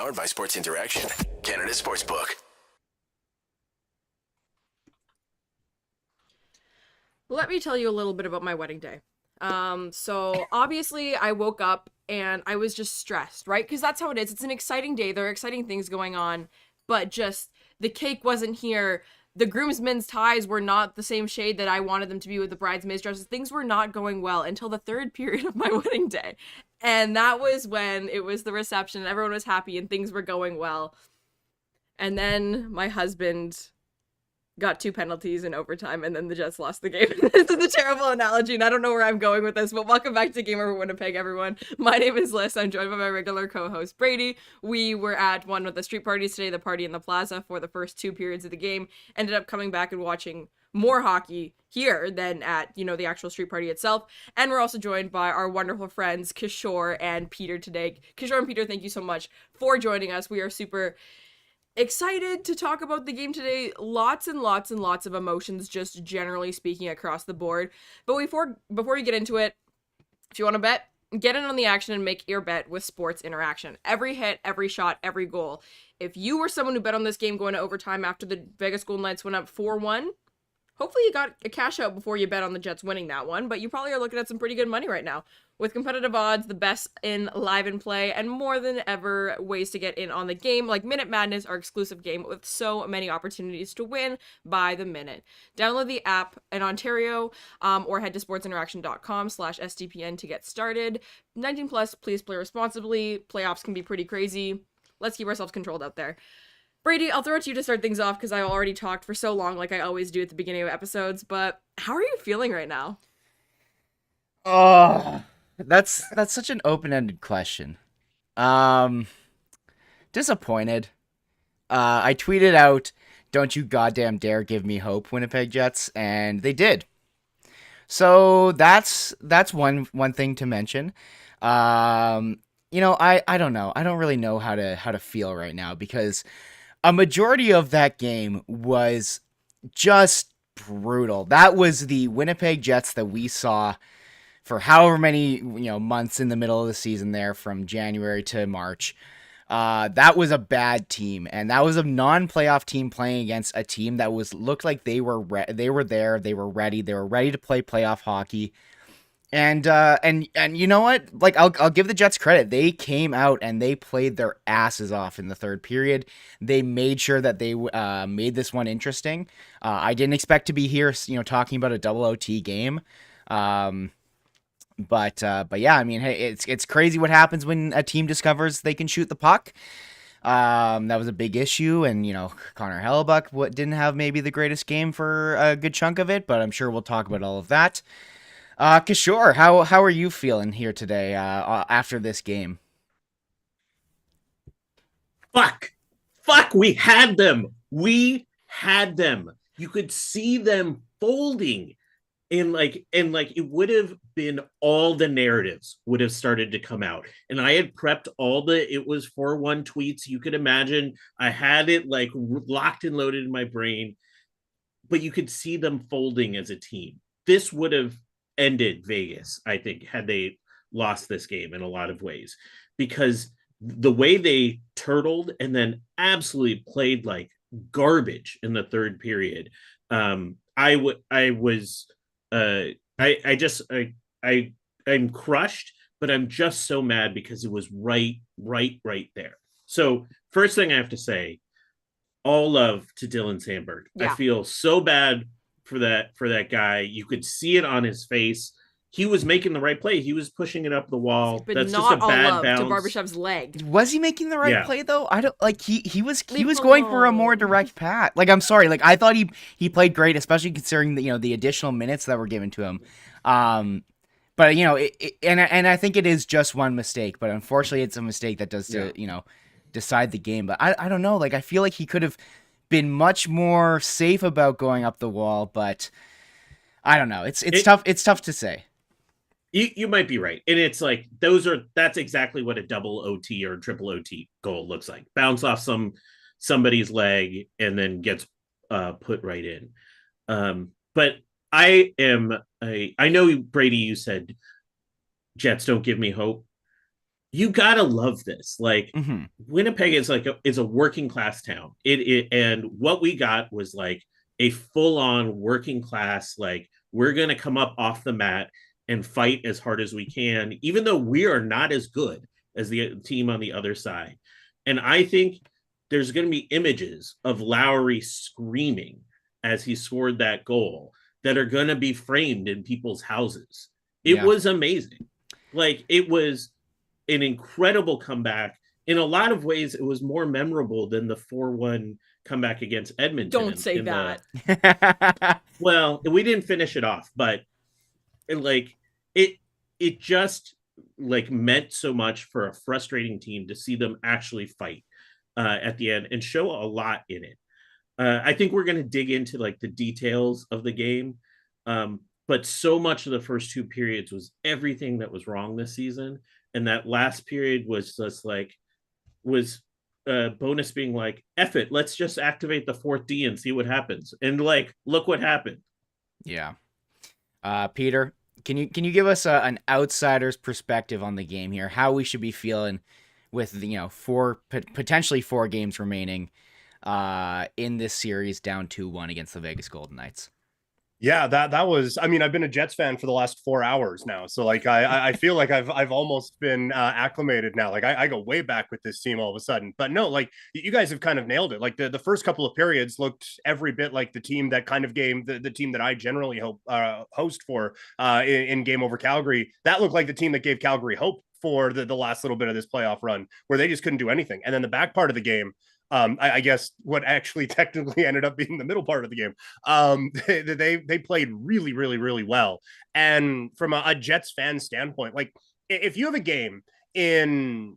Powered by Sports Interaction, Canada Sportsbook. Let me tell you a little bit about my wedding day. So obviously I woke up and I was just stressed, right? Because that's how it is. It's an exciting day. There are exciting things going on, but just the cake wasn't here. The groomsmen's ties were not the same shade that I wanted them to be with the bridesmaids dresses. Things were not going well until the third period of my wedding day. And that was when it was the reception and everyone was happy and things were going well. And then my husband got 2 penalties in overtime, and then the Jets lost the game. This is a terrible analogy, and I don't know where I'm going with this, but welcome back to Game Over Winnipeg, everyone. My name is Lyss. I'm joined by my regular co-host, Brady. We were at one of the street parties today, the party in the plaza, for the first 2 periods of the game. Ended up coming back and watching more hockey here than at, the actual street party itself. And we're also joined by our wonderful friends, Kishore and Peter today. Kishore and Peter, thank you so much for joining us. We are super excited to talk about the game today. Lots and lots and lots of emotions, just generally speaking, across the board. But before we get into it, if you want to bet, get in on the action and make your bet with Sports Interaction. Every hit, every shot, every goal. If you were someone who bet on this game going to overtime after the Vegas Golden Knights went up 4-1, hopefully you got a cash out before you bet on the Jets winning that one, but you probably are looking at some pretty good money right now. With competitive odds, the best in live and play, and more than ever ways to get in on the game, like Minute Madness, our exclusive game with so many opportunities to win by the minute. Download the app in Ontario, or head to sportsinteraction.com/SDPN to get started. 19 plus, please play responsibly. Playoffs can be pretty crazy. Let's keep ourselves controlled out there. Brady, I'll throw it to you to start things off because I already talked for so long like I always do at the beginning of episodes, but how are you feeling right now? Oh, that's such an open-ended question. Um, Disappointed. I tweeted out, "Don't you goddamn dare give me hope, Winnipeg Jets," and they did. So that's one thing to mention. I don't know. I don't really know how to feel right now because a majority of that game was just brutal. That was the Winnipeg Jets that we saw for however many months in the middle of the season there from January to March. That was a bad team, and that was a non-playoff team playing against a team that looked like they were there, they were ready to play playoff hockey. And you know what? Like I'll give the Jets credit. They came out and they played their asses off in the third period. They made sure that they made this one interesting. I didn't expect to be here, talking about a double OT game. But yeah, I mean, hey, it's crazy what happens when a team discovers they can shoot the puck. That was a big issue, and Connor Hellebuyck didn't have maybe the greatest game for a good chunk of it, but I'm sure we'll talk about all of that. Kishore, how are you feeling here today after this game? Fuck, we had them. We had them. You could see them folding and it would have been all the narratives would have started to come out. And I had prepped all the it was 4-1 tweets you could imagine. I had it like locked and loaded in my brain, but you could see them folding as a team. This would have ended Vegas, I think, had they lost this game in a lot of ways, because the way they turtled and then absolutely played like garbage in the third period. I'm crushed, but I'm just so mad because it was right there. So first thing I have to say, all love to Dylan Sandberg. Yeah. I feel so bad for that guy. You could see it on his face. He was making the right play. He was pushing it up the wall. But that's not just a bad all bounce. to Barbashev's leg. Was he making the right Yeah. play though? I don't like he was Leave going him for a more alone. direct pass. Like I'm sorry, like I thought he played great, especially considering the additional minutes that were given to him. But and I think it is just one mistake, but unfortunately it's a mistake that does decide the game. But I don't know, like I feel like he could have been much more safe about going up the wall, but I don't know. It's tough. It's tough to say. You might be right. And it's like that's exactly what a double OT or a triple OT goal looks like. Bounce off somebody's leg and then gets put right in. But I know, Brady, you said Jets don't give me hope. you gotta love this. Like Hmm. Winnipeg is like is a working class town. And what we got was like a full on working class. Like we're gonna come up off the mat and fight as hard as we can, even though we are not as good as the team on the other side. And I think there's going to be images of Lowry screaming as he scored that goal that are going to be framed in people's houses. It Yeah. was amazing. Like it was an incredible comeback. In a lot of ways, it was more memorable than the 4-1 comeback against Edmonton. Don't say that. Well, we didn't finish it off, but like it it just like meant so much for a frustrating team to see them actually fight at the end and show a lot in it. I think we're going to dig into like the details of the game, but so much of the first two periods was everything that was wrong this season, and that last period was just like was bonus being like, F it, let's just activate the fourth D and see what happens. And like, look what happened. Yeah. Peter, can you give us an outsider's perspective on the game here? How we should be feeling with potentially 4 games remaining in this series, down 2-1 against the Vegas Golden Knights. Yeah, that was. I mean, I've been a Jets fan for the last 4 hours now, so like I feel like I've almost been acclimated now. Like I go way back with this team all of a sudden. But no, like you guys have kind of nailed it. Like the first couple of periods looked every bit like the team that kind of game the team that I generally host for in game over Calgary. That looked like the team that gave Calgary hope for the last little bit of this playoff run, where they just couldn't do anything. And then the back part of the game. I guess what actually technically ended up being the middle part of the game. They played really, really, really well. And from a Jets fan standpoint, like if you have a game in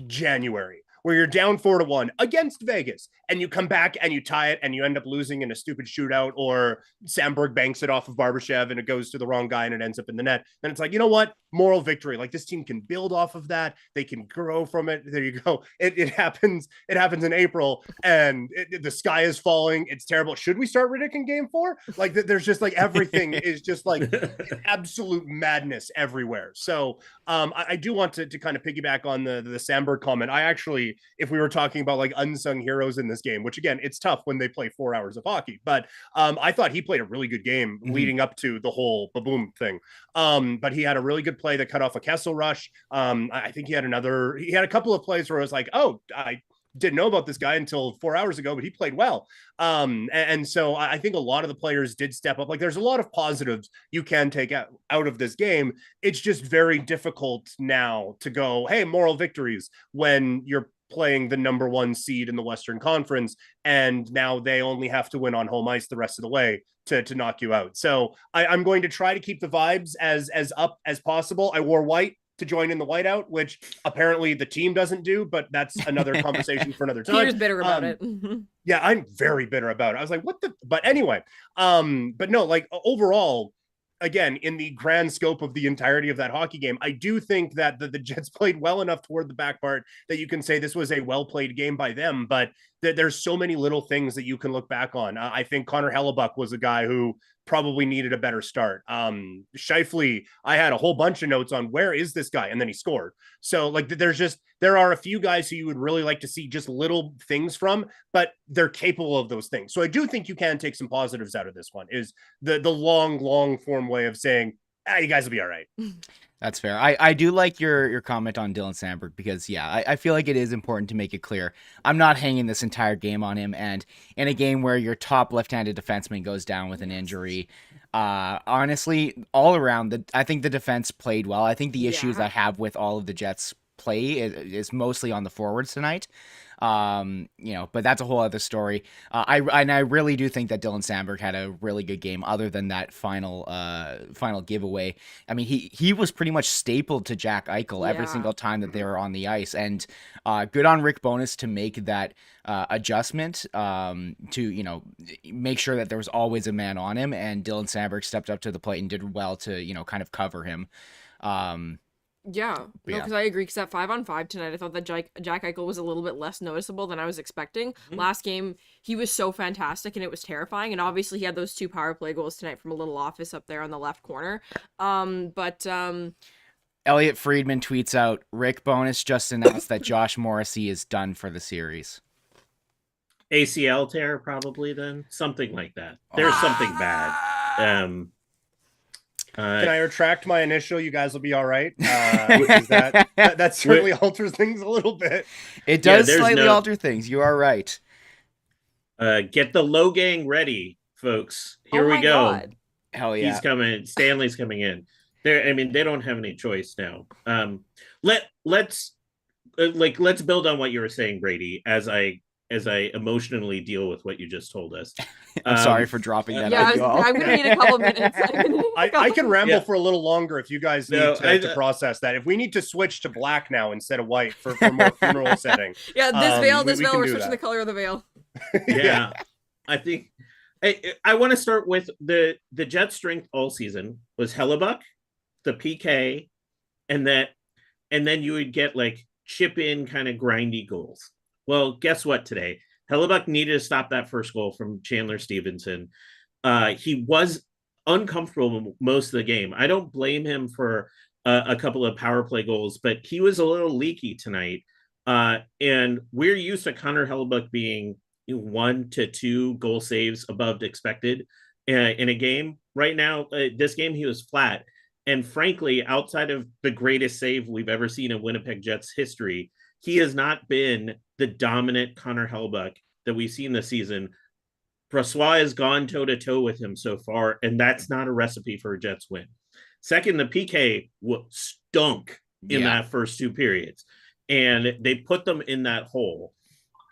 January where you're down 4-1 against Vegas and you come back and you tie it and you end up losing in a stupid shootout, or Sandberg banks it off of Barbashev and it goes to the wrong guy and it ends up in the net, then it's like, you know what? Moral victory. Like this team can build off of that. They can grow from it. There you go. It happens. It happens in April and the sky is falling. It's terrible. Should we start Riddick in game 4? Like there's just like everything is just like absolute madness everywhere. So I do want to kind of piggyback on the Sandberg comment. I actually, if we were talking about like unsung heroes in this game, which again, it's tough when they play 4 hours of hockey, but I thought he played a really good game leading up to the whole ba-boom thing. But he had a really good play that cut off a Kessel rush. I think he had a couple of plays where I was like, oh, I didn't know about this guy until 4 hours ago, but he played well. And so I think a lot of the players did step up. Like there's a lot of positives you can take out of this game. It's just very difficult now to go, hey, moral victories when you're playing the number 1 seed in the Western Conference, and now they only have to win on home ice the rest of the way to knock you out. So I'm going to try to keep the vibes as up as possible. I wore white to join in the whiteout, which apparently the team doesn't do, but that's another conversation for another time. Peter's bitter about it. Yeah, I'm very bitter about it. I was like, what the, but anyway, but no, like overall, again, in the grand scope of the entirety of that hockey game, I do think that the Jets played well enough toward the back part that you can say this was a well-played game by them, but there's so many little things that you can look back on. I think Connor Hellebuyck was a guy who probably needed a better start. Scheifele, I had a whole bunch of notes on where is this guy, and then he scored. So like there are a few guys who you would really like to see just little things from, but they're capable of those things. So I do think you can take some positives out of this one, is the long form way of saying, you guys will be all right. That's fair. I do like your comment on Dylan Sandberg because, yeah, I feel like it is important to make it clear. I'm not hanging this entire game on him. And in a game where your top left-handed defenseman goes down with an injury, honestly, all around, I think the defense played well. I think the issues I have with all of the Jets' play is mostly on the forwards tonight. But that's a whole other story. I really do think that Dylan Sandberg had a really good game other than that final giveaway. I mean, he was pretty much stapled to Jack Eichel every single time that they were on the ice, and good on Rick Bowness to make that adjustment to make sure that there was always a man on him, and Dylan Sandberg stepped up to the plate and did well to kind of cover him. Yeah, no, because I agree. Because that 5-on-5 tonight, I thought that Jack Eichel was a little bit less noticeable than I was expecting. Last game, he was so fantastic and it was terrifying. And obviously, he had those 2 power play goals tonight from a little office up there on the left corner. Elliot Friedman tweets out, Rick Bowness just announced that Josh Morrissey is done for the series. ACL tear, probably then. Something like that. There's something bad. Can I retract my initial? You guys will be all right. That certainly alters things a little bit. It does slightly alter things. You are right. Get the low gang ready, folks. Here we go. God. Hell yeah. He's coming. Stanley's coming in. They don't have any choice now. Let's build on what you were saying, Brady, as I emotionally deal with what you just told us. I'm sorry for dropping that. Yeah, I'm gonna need a couple minutes. I can ramble for a little longer if you guys need to process that. If we need to switch to black now instead of white for more funeral setting. Yeah, this veil, we're switching the color of the veil. Yeah, I think I want to start with the Jets' strength all season was Hellebuyck, the PK, and then you would get like chip in kind of grindy goals. Well, guess what today? Hellebuyck needed to stop that first goal from Chandler Stevenson. He was uncomfortable most of the game. I don't blame him for a couple of power play goals, but he was a little leaky tonight. And we're used to Connor Hellebuyck being 1 to 2 goal saves above expected in a game. Right now, this game, he was flat. And frankly, outside of the greatest save we've ever seen in Winnipeg Jets history, he has not been the dominant Connor Hellebuyck that we've seen this season. Brossoit has gone toe-to-toe with him so far, and that's not a recipe for a Jets win. Second, the PK stunk in that first 2 periods, and they put them in that hole.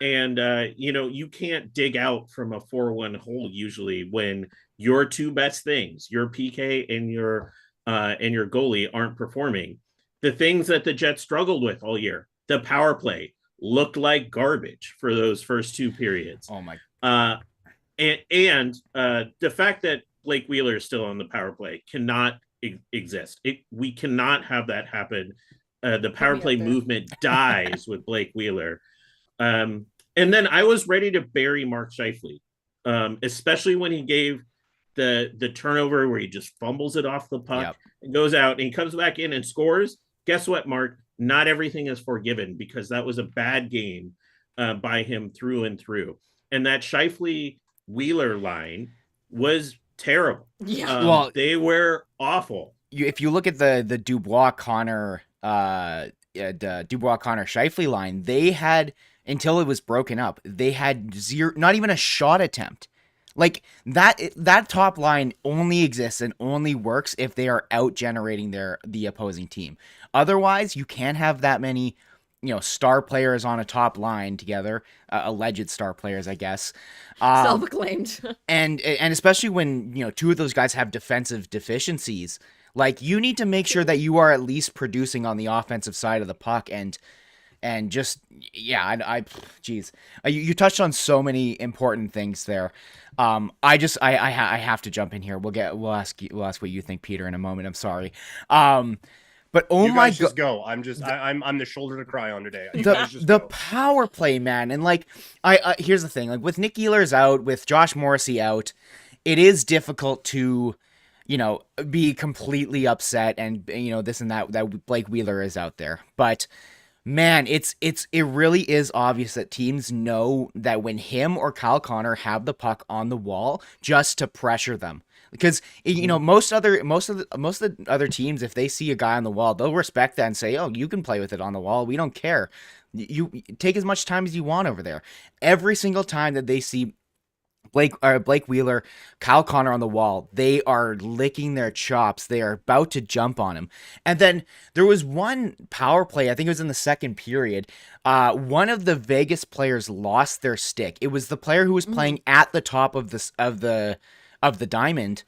And, you can't dig out from a 4-1 hole usually when your 2 best things, your PK and your goalie, aren't performing. The things that the Jets struggled with all year, the power play looked like garbage for those first 2 periods. Oh my! And the fact that Blake Wheeler is still on the power play cannot exist. We cannot have that happen. The power play movement dies with Blake Wheeler. And then I was ready to bury Mark Scheifele, especially when he gave the turnover where he just fumbles it off the puck and goes out and he comes back in and scores. Guess what, Mark? Not everything is forgiven because that was a bad game by him through and through. And that Scheifele Wheeler line was terrible. Yeah, they were awful. If you look at the Dubois Connor Scheifele line, they had, until it was broken up, they had zero, not even a shot attempt. Like that top line only exists and only works if they are out generating the opposing team. Otherwise, you can't have that many, star players on a top line together, alleged star players, I guess. Self-acclaimed. and especially when, 2 of those guys have defensive deficiencies, like you need to make sure that you are at least producing on the offensive side of the puck and just, geez, you touched on so many important things there. I have to jump in here. We'll ask what you think, Peter, in a moment. I'm sorry. But you guys just go. I'm the shoulder to cry on today. The power play, man, and like here's the thing. Like with Nick Ehlers out, with Josh Morrissey out, it is difficult to, be completely upset and this and that Blake Wheeler is out there, but. Man, it really is obvious that teams know that when him or Kyle Connor have the puck on the wall, just to pressure them, because most of the other teams, if they see a guy on the wall, they'll respect that and say, "Oh, you can play with it on the wall. We don't care. You take as much time as you want over there." Every single time that they see Blake Wheeler, Kyle Connor on the wall, they are licking their chops. They are about to jump on him. And then there was one power play, I think it was in the second period. One of the Vegas players lost their stick. It was the player who was playing at the top of the diamond,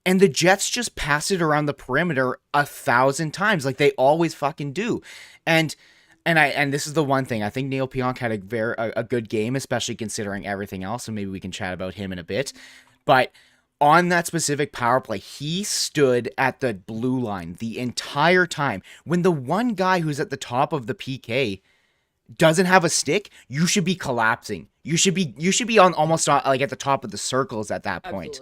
and the Jets just passed it around the perimeter 1,000 times, like they always fucking do. And this is the one thing, I think Neil Pionk had a good game, especially considering everything else, and maybe we can chat about him in a bit. But on that specific power play, he stood at the blue line the entire time. When the one guy who's at the top of the PK doesn't have a stick, you should be collapsing. You should be on almost like at the top of the circles at that point.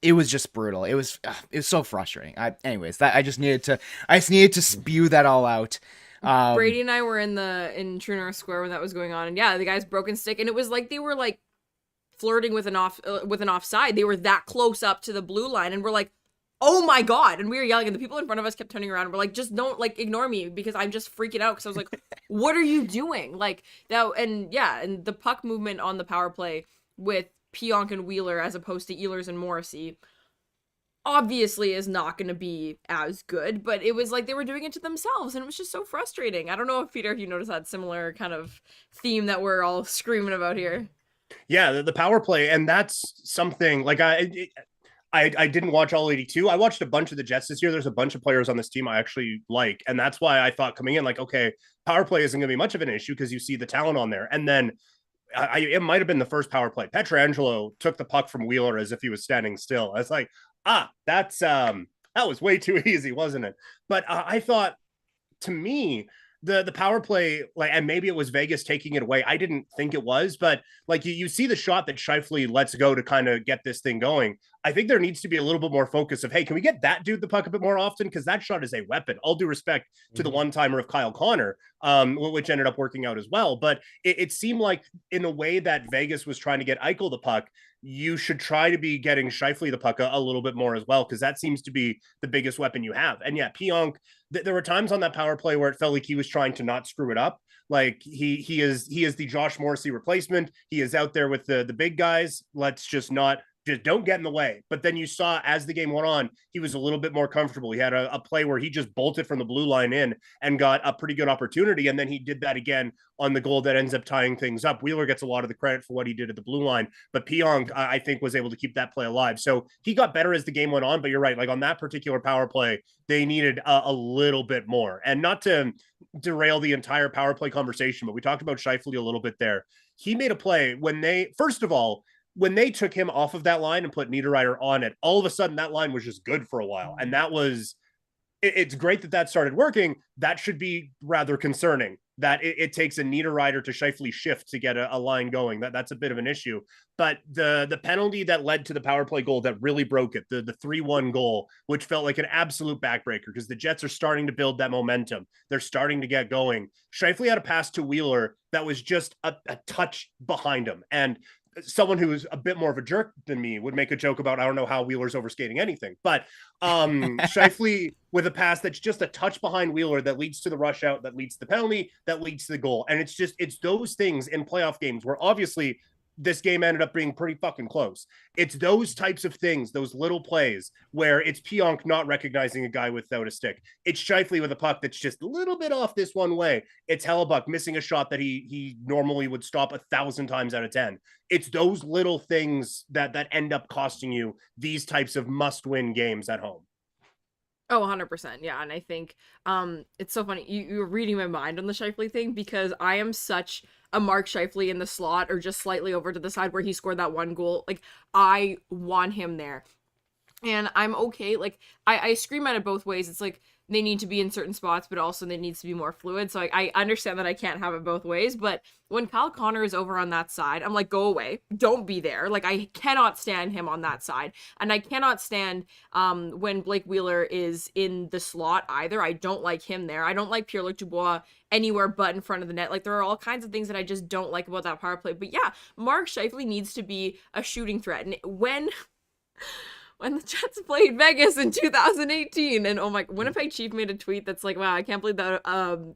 it was just brutal. It was so frustrating. I just needed to spew that all out. Brady and I were in True North Square when that was going on, and yeah, the guy's broken stick, and it was like they were like flirting with an offside. They were that close up to the blue line, and we're like, oh my god, and we were yelling, and the people in front of us kept turning around, and we're like, just don't, like, ignore me, because I'm just freaking out, because I was like, what are you doing? Like, that, and yeah, and the puck movement on the power play with Pionk and Wheeler as opposed to Ehlers and Morrissey obviously is not going to be as good, but it was like they were doing it to themselves, and it was just so frustrating. I don't know if, Peter, if you noticed that similar kind of theme that we're all screaming about here. Yeah, the power play, and that's something, like, I didn't watch all 82. I watched a bunch of the Jets this year. There's a bunch of players on this team I actually like. And that's why I thought coming in, like, okay, power play isn't going to be much of an issue because you see the talent on there. And then it might have been the first power play. Pietrangelo took the puck from Wheeler as if he was standing still. I was like, that was way too easy, wasn't it? But I thought, to me, the power play, like, and maybe it was Vegas taking it away. I didn't think it was, but like you see the shot that Scheifele lets go to kind of get this thing going. I think there needs to be a little bit more focus of, hey, can we get that dude the puck a bit more often? Because that shot is a weapon. All due respect to the one-timer of Kyle Connor, which ended up working out as well. But it seemed like in a way that Vegas was trying to get Eichel the puck, you should try to be getting Scheifele the puck a little bit more as well, because that seems to be the biggest weapon you have. And yeah, Pionk, there were times on that power play where it felt like he was trying to not screw it up. Like he is the Josh Morrissey replacement. He is out there with the big guys. Let's just don't get in the way. But then you saw as the game went on, he was a little bit more comfortable. He had a play where he just bolted from the blue line in and got a pretty good opportunity. And then he did that again on the goal that ends up tying things up. Wheeler gets a lot of the credit for what he did at the blue line, but Pionk, I think, was able to keep that play alive. So he got better as the game went on, but you're right. Like on that particular power play, they needed a little bit more. And not to derail the entire power play conversation, but we talked about Scheifele a little bit there. He made a play when when they took him off of that line and put Niederreiter on it, all of a sudden that line was just good for a while. And it's great that started working. That should be rather concerning that it takes a Niederreiter to Scheifele shift to get a line going. That's a bit of an issue. But the penalty that led to the power play goal that really broke it, the 3-1 goal, which felt like an absolute backbreaker because the Jets are starting to build that momentum. They're starting to get going. Scheifele had a pass to Wheeler that was just a touch behind him. And someone who is a bit more of a jerk than me would make a joke about, I don't know how Wheeler's overskating anything, but Scheifele with a pass that's just a touch behind Wheeler that leads to the rush out, that leads to the penalty, that leads to the goal. And it's those things in playoff games where obviously this game ended up being pretty fucking close. It's those types of things, those little plays where it's Pionk not recognizing a guy without a stick. It's Scheifele with a puck that's just a little bit off this one way. It's Hellebuyck missing a shot that he normally would stop 1,000 times out of 10. It's those little things that end up costing you these types of must-win games at home. Oh, 100%. Yeah, and I think it's so funny. You're reading my mind on the Scheifele thing because I am such a Mark Scheifele in the slot or just slightly over to the side where he scored that one goal. Like, I want him there. And I'm okay. Like, I scream at it both ways. It's like they need to be in certain spots, but also they needs to be more fluid. So I understand that I can't have it both ways. But when Kyle Connor is over on that side, I'm like, go away. Don't be there. Like, I cannot stand him on that side. And I cannot stand when Blake Wheeler is in the slot either. I don't like him there. I don't like Pierre-Luc Dubois anywhere but in front of the net. Like, there are all kinds of things that I just don't like about that power play. But yeah, Mark Scheifele needs to be a shooting threat. And when the Jets played Vegas in 2018, and oh my, Winnipeg Chief made a tweet that's like, wow, I can't believe that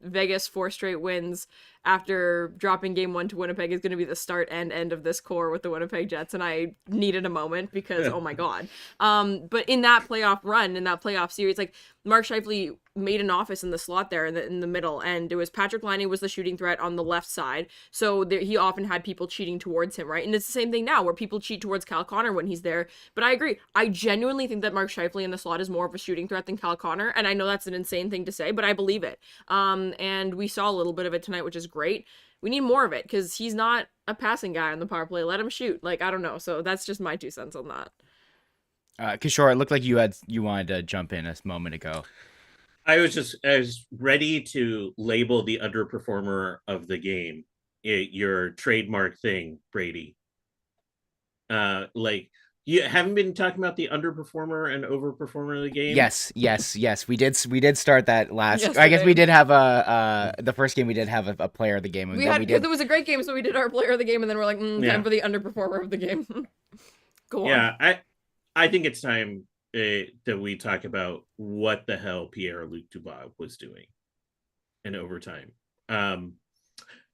Vegas 4 straight wins after dropping game 1 to Winnipeg is going to be the start and end of this core with the Winnipeg Jets. And I needed a moment because, oh my God. But in that playoff run, in that playoff series, like Mark Scheifele made an office in the slot there in the middle, and it was Patrick Laine was the shooting threat on the left side, so he often had people cheating towards him, right? And it's the same thing now where people cheat towards Kyle Connor when he's there. But I agree, I genuinely think that Mark Scheifele in the slot is more of a shooting threat than Kyle Connor, and I know that's an insane thing to say, but I believe it. And we saw a little bit of it tonight, which is great. We need more of it because he's not a passing guy on the power play. Let him shoot. Like, I don't know. So that's just my 2 cents on that. Kishore, it looked like you wanted to jump in a moment ago. I was ready to label the underperformer of the game. Your trademark thing, Brady. Like You haven't been talking about the underperformer and overperformer of the game? Yes. We did start that last. I guess Yesterday. we did have the first game we did have a player of the game. We had because it was a great game, so we did our player of the game, and then we're like, time for the underperformer of the game. Go on. Yeah, I think it's time that we talk about what the hell Pierre-Luc Dubois was doing in overtime.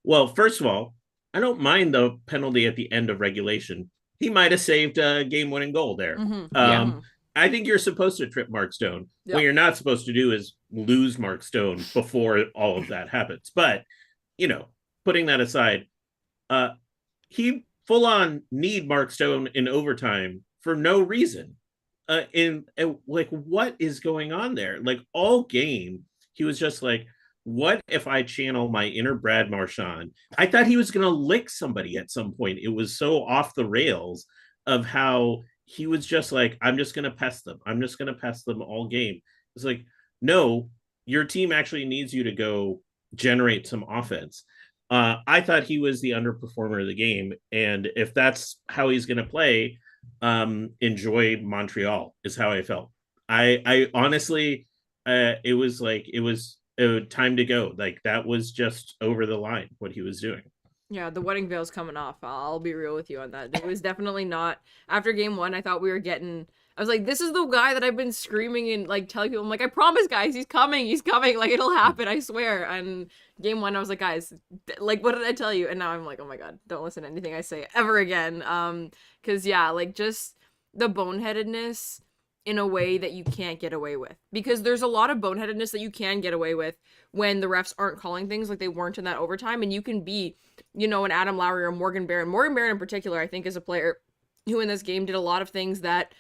Well, first of all, I don't mind the penalty at the end of regulation. He might have saved a game-winning goal there. I think you're supposed to trip Mark Stone. Yeah. What you're not supposed to do is lose Mark Stone before all of that happens. But, putting that aside, he full-on need Mark Stone in overtime for no reason. What is going on there? Like, all game, he was just like, what if I channel my inner Brad Marchand? I thought he was going to lick somebody at some point. It was so off the rails of how he was just like, I'm just going to pest them. I'm just going to pest them all game. It's like, no, your team actually needs you to go generate some offense. I thought he was the underperformer of the game. And if that's how he's going to play, enjoy Montreal is how I felt. I honestly, it was time to go. Like, that was just over the line what he was doing. Yeah, the wedding veil's coming off. I'll be real with you on that. It was definitely not. After game one, I thought we were getting. I was like, this is the guy that I've been screaming and like telling people. I'm like, I promise, guys, he's coming. Like, it'll happen. I swear. And game one, I was like, guys, like, what did I tell you? And now I'm like, oh my god, don't listen to anything I say ever again. Because yeah, like, just the boneheadedness in a way that you can't get away with, because there's a lot of boneheadedness that you can get away with when the refs aren't calling things like they weren't in that overtime, and you can be, an Adam Lowry or Morgan Barron in particular, I think, is a player who in this game did a lot of things that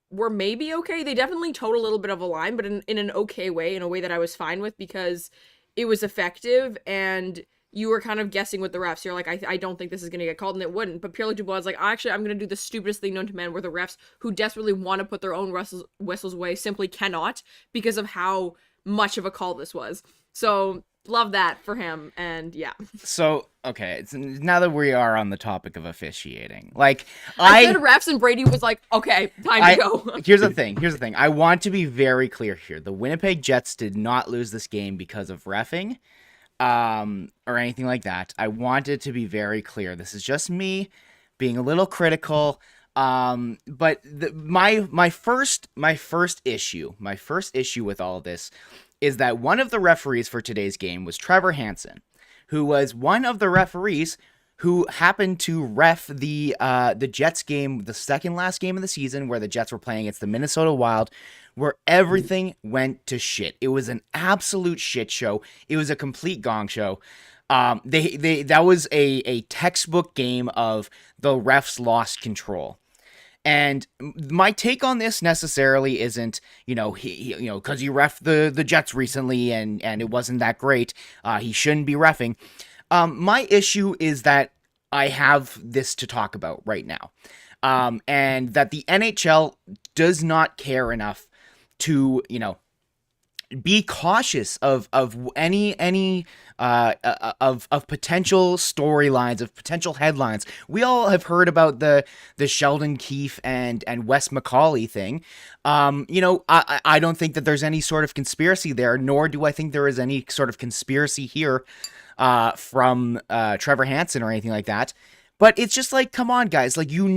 were maybe okay. They definitely towed a little bit of a line, but in an okay way, in a way that I was fine with, because it was effective and you were kind of guessing with the refs. You're like, I don't think this is going to get called, and it wouldn't. But Pierre-Luc Dubois is like, actually, I'm going to do the stupidest thing known to man, where the refs who desperately want to put their own whistles away simply cannot, because of how much of a call this was. So, love that for him, and yeah. So, okay, now that we are on the topic of officiating, like, I said refs, and Brady was like, okay, time to go. Here's the thing. I want to be very clear here. The Winnipeg Jets did not lose this game because of reffing. Or anything like that. I wanted to be very clear. This is just me being a little critical. But my first issue with all of this is that one of the referees for today's game was Trevor Hansen, who was one of the referees who happened to ref the Jets game, the second last game of the season, where the Jets were playing against the Minnesota Wild, where everything went to shit. It was an absolute shit show. It was a complete gong show. That was a textbook game of the refs lost control. And my take on this necessarily isn't, because he reffed the Jets recently and it wasn't that great. He shouldn't be reffing. My issue is that I have this to talk about right now. And that the NHL does not care enough to, be cautious of any of potential storylines, of potential headlines. We all have heard about the Sheldon Keefe and Wes McCauley thing. I don't think that there's any sort of conspiracy there, nor do I think there is any sort of conspiracy here from Trevor Hansen or anything like that. But it's just like, come on, guys. Like, you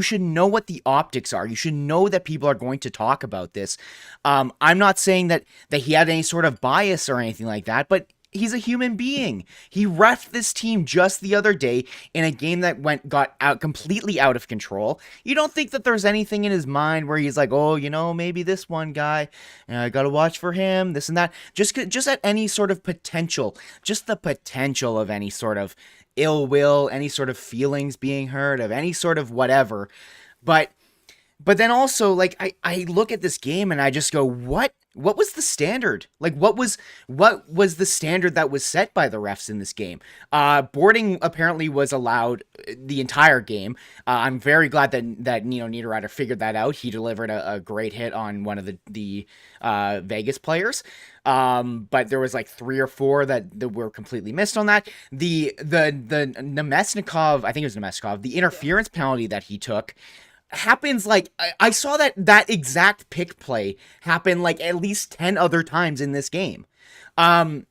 should know what the optics are. You should know that people are going to talk about this. I'm not saying that he had any sort of bias or anything like that, but he's a human being. He reffed this team just the other day in a game that got completely out of control. You don't think that there's anything in his mind where he's like, oh, maybe this one guy, I gotta watch for him, this and that. Just at any sort of potential, just the potential of any sort of ill will, any sort of feelings being hurt, of any sort of whatever. But then also, like, I look at this game and I just go, what was the standard? Like, what was the standard that was set by the refs in this game? Boarding apparently was allowed the entire game. I'm very glad that Nino Niederreiter figured that out. He delivered a great hit on one of the Vegas players. But there was like 3 or 4 that were completely missed on that. The Nemesnikov, I think it was Nemesnikov, the interference penalty that he took, happens like I saw that exact pick play happen like at least 10 other times in this game. I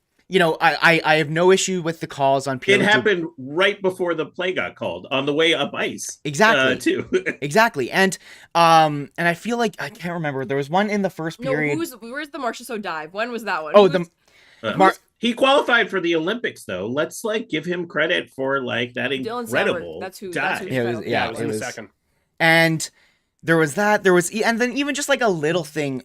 have no issue with the calls on Pierre. It happened right before the play got called on the way up ice. Exactly. Too. Exactly. And I feel like I can't remember. There was one in the first period. Where's the Marchessault dive? When was that one? Oh, he qualified for the Olympics though. Let's give him credit for that incredible dive. It was in the second. And there was that. And then even just a little thing,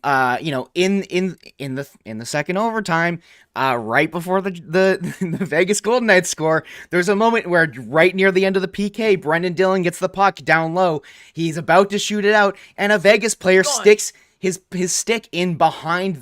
in the second overtime, right before the Vegas Golden Knights score, there's a moment where right near the end of the PK, Brendan Dillon gets the puck down low. He's about to shoot it out, and a Vegas player sticks his stick in behind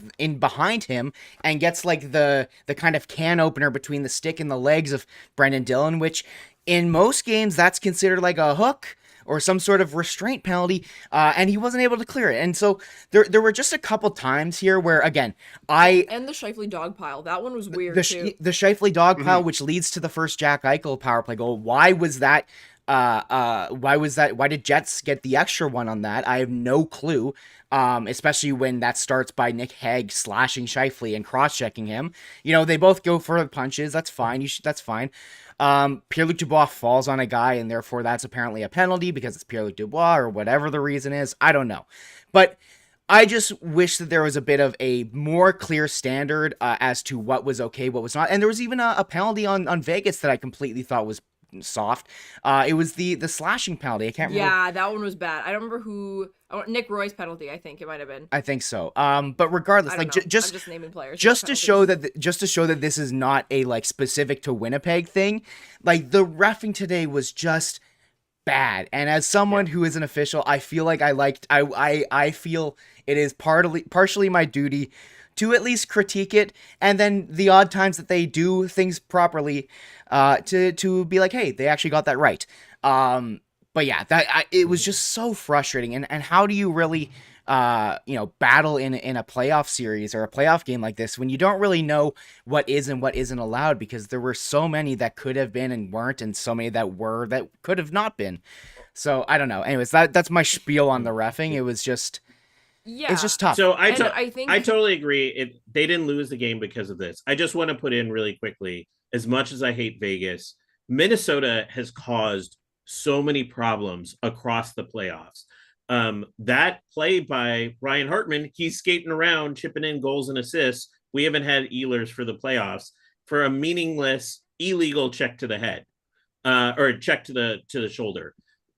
him and gets the kind of can opener between the stick and the legs of Brendan Dillon, which in most games that's considered a hook or some sort of restraint penalty, and he wasn't able to clear it. And so there were just a couple times here where, again, and the Scheifele dog pile, that one was weird too. The Scheifele dog pile, which leads to the first Jack Eichel power play goal. Why was that? Why did Jets get the extra one on that? I have no clue. Especially when that starts by Nick Hague slashing Scheifele and cross-checking him. They both go for the punches. That's fine. That's fine. Pierre-Luc Dubois falls on a guy, and therefore that's apparently a penalty because it's Pierre-Luc Dubois or whatever the reason is. I don't know. But I just wish that there was a bit of a more clear standard as to what was okay, what was not. And there was even a penalty on Vegas that I completely thought was soft. It was the slashing penalty. I can't remember. Yeah, that one was bad. I don't remember who. Nick Roy's penalty, I think it might have been. I think so. But regardless, just I'm just naming players. Just to show that this is not a specific to Winnipeg thing. The reffing today was just bad. And as someone who is an official, I feel I feel it is partially my duty to at least critique it, and then the odd times that they do things properly, to be hey, they actually got that right. But yeah, it was just so frustrating. And how do you really, battle in a playoff series or a playoff game like this when you don't really know what is and what isn't allowed, because there were so many that could have been and weren't, and so many that were that could have not been. So I don't know. Anyways, that's my spiel on the reffing. It was just. Yeah, it's just tough. So I totally agree. They didn't lose the game because of this. I just want to put in really quickly, as much as I hate Vegas, Minnesota has caused so many problems across the playoffs. That play by Ryan Hartman, he's skating around, chipping in goals and assists. We haven't had Ehlers for the playoffs for a meaningless, illegal check to the head, or check to the shoulder.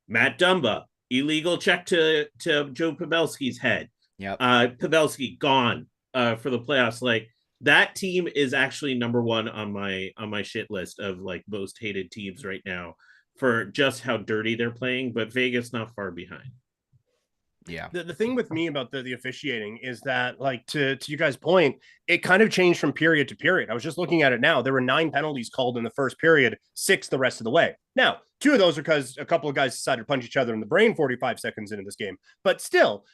Matt Dumba, illegal check to Joe Pavelski's head. Yep. Pavelski gone for the playoffs. That team is actually number one on my shit list of most hated teams right now for just how dirty they're playing, but Vegas not far behind. Yeah. The thing with me about the officiating is that, to you guys' point, it kind of changed from period to period. I was just looking at it now. There were 9 penalties called in the first period, 6 the rest of the way. Now, 2 of those are because a couple of guys decided to punch each other in the brain 45 seconds into this game. But still,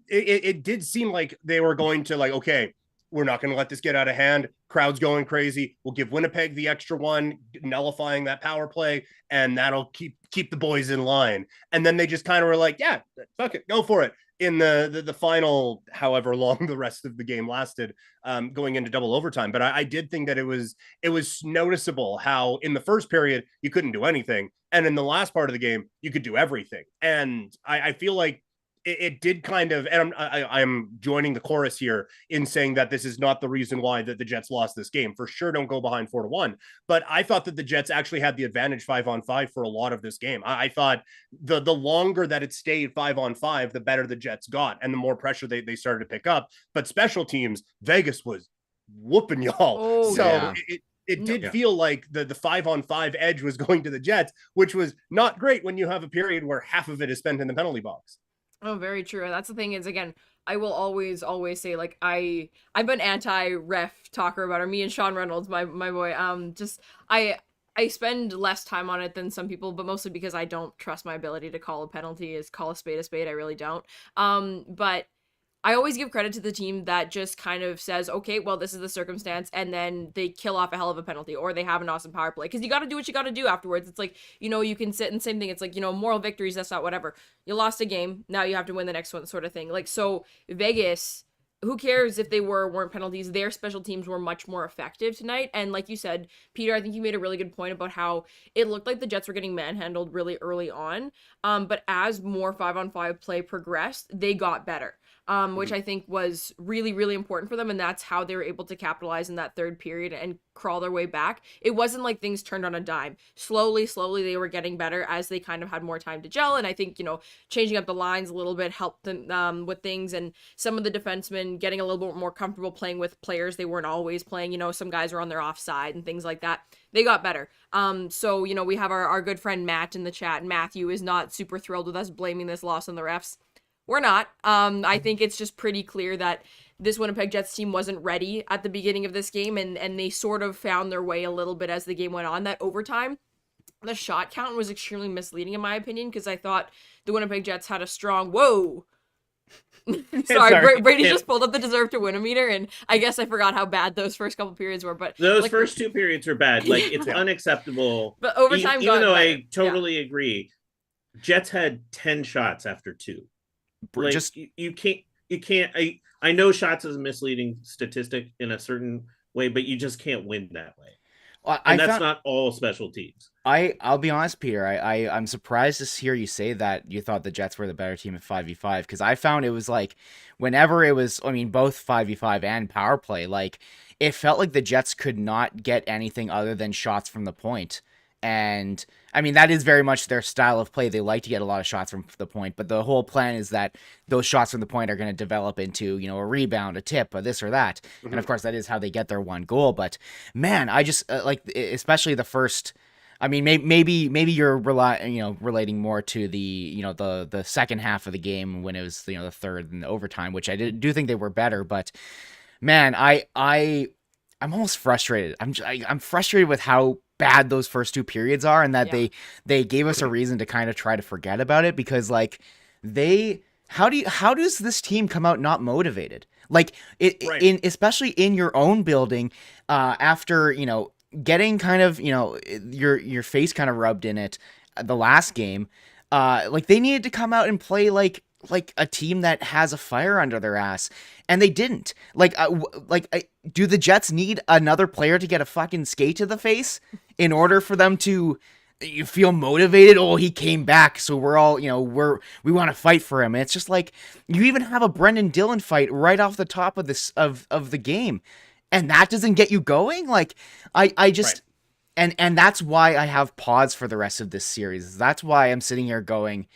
it did seem like they were going to okay, we're not going to let this get out of hand. Crowd's going crazy. We'll give Winnipeg the extra one, nullifying that power play, and that'll keep the boys in line. And then they just kind of were yeah, fuck it, go for it. In the final, however long the rest of the game lasted, going into double overtime. But I did think that it was noticeable how in the first period you couldn't do anything, and in the last part of the game you could do everything. And I feel like it did kind of, and I'm joining the chorus here in saying that this is not the reason why the Jets lost this game. For sure, don't go behind 4-1. But I thought that the Jets actually had the advantage 5-on-5 for a lot of this game. I thought the longer that it stayed 5-on-5, the better the Jets got, and the more pressure they started to pick up. But special teams, Vegas was whooping y'all. Oh, so yeah. It did feel like the 5-on-5 edge was going to the Jets, which was not great when you have a period where half of it is spent in the penalty box. Oh, very true. That's the thing is, again, I will always say, I'm an anti-ref talker about it. Me and Sean Reynolds, my boy, I spend less time on it than some people, but mostly because I don't trust my ability to call a penalty, call a spade. I really don't. But I always give credit to the team that just kind of says, okay, well, this is the circumstance, and then they kill off a hell of a penalty, or they have an awesome power play. Because you got to do what you got to do afterwards. It's like, you can sit and same thing. It's like, moral victories, that's not whatever. You lost a game, now you have to win the next one, sort of thing. Like, so Vegas, who cares if they weren't penalties? Their special teams were much more effective tonight. And like you said, Peter, I think you made a really good point about how it looked like the Jets were getting manhandled really early on. But as more 5-on-5 play progressed, they got better. Which I think was really, really important for them. And that's how they were able to capitalize in that third period and crawl their way back. It wasn't like things turned on a dime. Slowly, they were getting better as they kind of had more time to gel. And I think, changing up the lines a little bit helped them with things. And some of the defensemen getting a little bit more comfortable playing with players they weren't always playing. Some guys were on their offside and things like that. They got better. So, we have our good friend Matt in the chat. Matthew is not super thrilled with us blaming this loss on the refs. We're not. I think it's just pretty clear that this Winnipeg Jets team wasn't ready at the beginning of this game, and they sort of found their way a little bit as the game went on. That overtime, the shot count was extremely misleading in my opinion, because I thought the Winnipeg Jets had a strong, whoa. Sorry, Brady just pulled up the deserve to win meter, and I guess I forgot how bad those first couple periods were. But those first two periods were bad. Like, it's unacceptable. But overtime, even though I totally agree, Jets had 10 shots after 2. Like, just you can't. I know shots is a misleading statistic in a certain way, but you just can't win that way. And that's not all special teams. I'll be honest, Peter. I'm surprised to hear you say that you thought the Jets were the better team at 5v5, because I found it was like whenever it was, both 5v5 and power play, like it felt like the Jets could not get anything other than shots from the point. And that is very much their style of play. They like to get a lot of shots from the point, but the whole plan is that those shots from the point are going to develop into, a rebound, a tip, or this or that. Mm-hmm. And of course, that is how they get their one goal. But man, I just especially the first. Maybe you're relating more to the the second half of the game when it was the third and the overtime, which I do think they were better. But man, I'm almost frustrated. I'm frustrated with how bad those first two periods are, and that they gave us a reason to kind of try to forget about it, because like how does this team come out not motivated? Like especially in your own building, after getting kind of your face kind of rubbed in it the last game, like they needed to come out and play like a team that has a fire under their ass, and they didn't. Do the Jets need another player to get a fucking skate to the face in order for them to feel motivated? Oh, he came back, so we're all we want to fight for him. And it's just like you even have a Brendan Dillon fight right off the top of this of the game, and that doesn't get you going. Like I just. Right. And that's why I have pause for the rest of this series. That's why I'm sitting here going,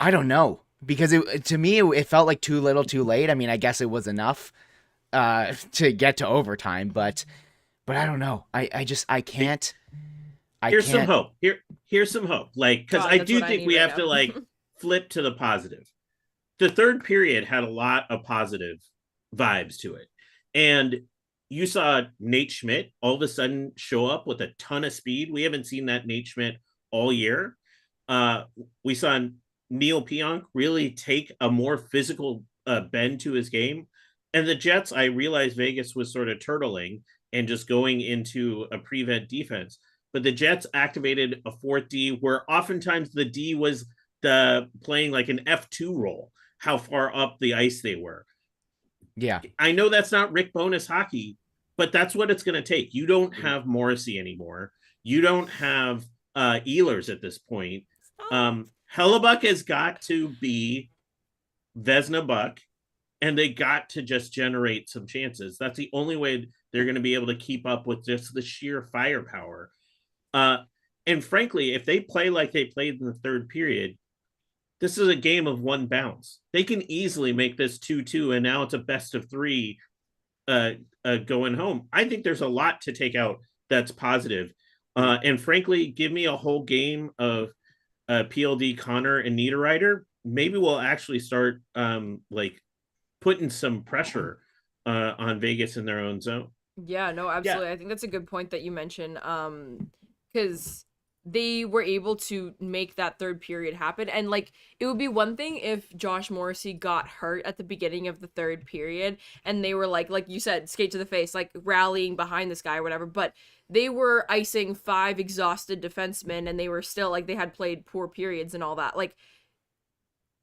I don't know. Because to me, it felt like too little, too late. I guess it was enough to get to overtime, but I don't know. I can't. Here's some hope. Here's some hope. Like, because I do think we have to flip to the positive. The third period had a lot of positive vibes to it, and you saw Nate Schmidt all of a sudden show up with a ton of speed. We haven't seen that Nate Schmidt all year. We saw Neil Pionk really take a more physical bend to his game. And the Jets, I realized Vegas was sort of turtling and just going into a prevent defense. But the Jets activated a fourth D, where oftentimes the D was playing like an F2 role, how far up the ice they were. Yeah. I know that's not Rick Bowness hockey, but that's what it's going to take. You don't have Morrissey anymore. You don't have Ehlers at this point. Hellebuyck has got to be Vezina Buck, and they got to just generate some chances. That's the only way they're going to be able to keep up with just the sheer firepower. And frankly, if they play like they played in the third period, this is a game of one bounce. They can easily make this 2-2, and now it's a best of 3 going home. I think there's a lot to take out that's positive. And frankly, give me a whole game of PLD, Connor, and Niederreiter. Maybe we'll actually start putting some pressure on Vegas in their own zone. Yeah, no, absolutely. Yeah. I think that's a good point that you mentioned. Because they were able to make that third period happen. And like, it would be one thing if Josh Morrissey got hurt at the beginning of the third period and they were like you said, skate to the face, like rallying behind this guy or whatever, but they were icing 5 exhausted defensemen and they were still like, they had played poor periods and all that. Like,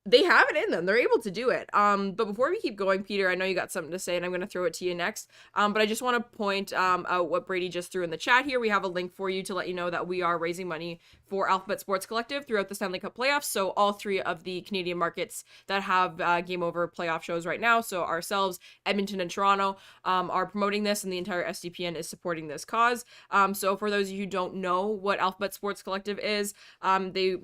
they have it in them. They're able to do it. But before we keep going, Peter, I know you got something to say and I'm going to throw it to you next. But I just want to point out what Brady just threw in the chat here. We have a link for you to let you know that we are raising money for Alphabet Sports Collective throughout the Stanley Cup playoffs. So all 3 of the Canadian markets that have Game Over playoff shows right now, so ourselves, Edmonton and Toronto, are promoting this, and the entire SDPN is supporting this cause. So for those of you who don't know what Alphabet Sports Collective is, they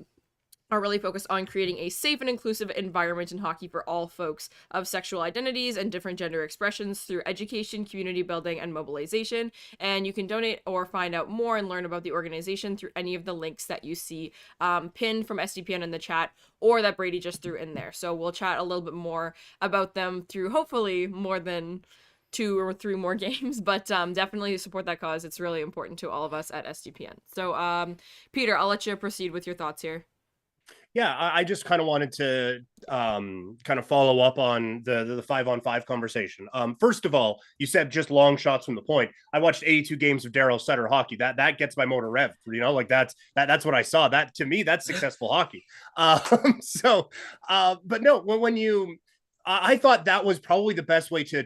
are really focused on creating a safe and inclusive environment in hockey for all folks of sexual identities and different gender expressions through education, community building, and mobilization. And you can donate or find out more and learn about the organization through any of the links that you see pinned from SDPN in the chat or that Brady just threw in there. So we'll chat a little bit more about them through hopefully more than 2 or 3 more games, but definitely support that cause. It's really important to all of us at SDPN. So Peter, I'll let you proceed with your thoughts here. Yeah, I just kind of wanted to kind of follow up on the 5-on-5 conversation. First of all, you said just long shots from the point. I watched 82 games of Daryl Sutter hockey. That gets my motor revved. You know, like that's what I saw. That to me, that's successful hockey. But no, when you. I thought that was probably the best way to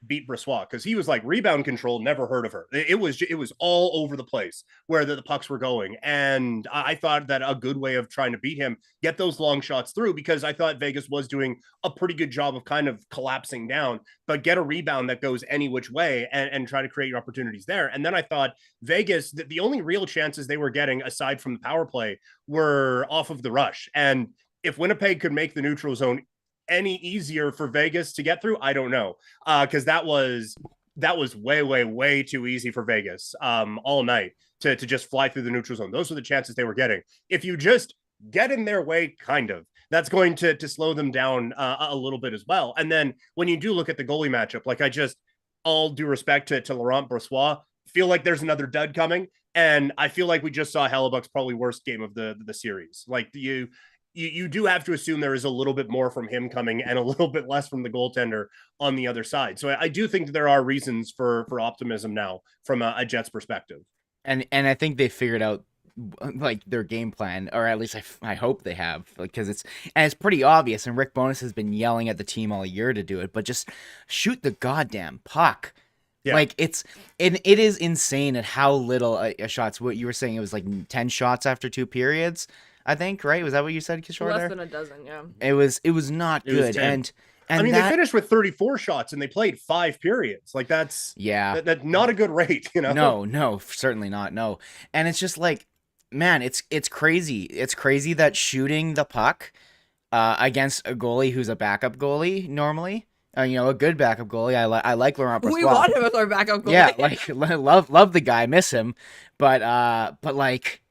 beat Brossoit, because he was like rebound control, never heard of her. It was all over the place where the pucks were going. And I thought that a good way of trying to beat him, get those long shots through, because I thought Vegas was doing a pretty good job of kind of collapsing down, but get a rebound that goes any which way and try to create your opportunities there. And then I thought Vegas, the only real chances they were getting aside from the power play were off of the rush. And if Winnipeg could make the neutral zone any easier for Vegas to get through, I don't know, because that was way too easy for Vegas all night to just fly through the neutral zone. Those were the chances they were getting. If you just get in their way, kind of, that's going to slow them down a little bit as well. And then when you do look at the goalie matchup, like, I just, all due respect to Laurent Brossoit, feel like there's another dud coming, and I feel like we just saw Hellebuyck's probably worst game of the series. Like, you do have to assume there is a little bit more from him coming and a little bit less from the goaltender on the other side. So I do think that there are reasons for optimism now from a Jets perspective. And I think they figured out like their game plan, or at least I hope they have, because it's pretty obvious. And Rick Bowness has been yelling at the team all year to do it, but just shoot the goddamn puck. Yeah. Like it is insane at how little a shots. What you were saying, it was like 10 shots after 2 periods. I think, right? Was that what you said, Kishore? Less than a dozen, yeah. It was not good. And I mean, they finished with 34 shots and they played 5 periods. Like, that's not a good rate, you know? No, certainly not. No. And it's just like, man, it's crazy. It's crazy that shooting the puck against a goalie who's a backup goalie normally, a good backup goalie. I like Laurent Brossoit. We want him as our backup goalie. Yeah, like love the guy, miss him, but like,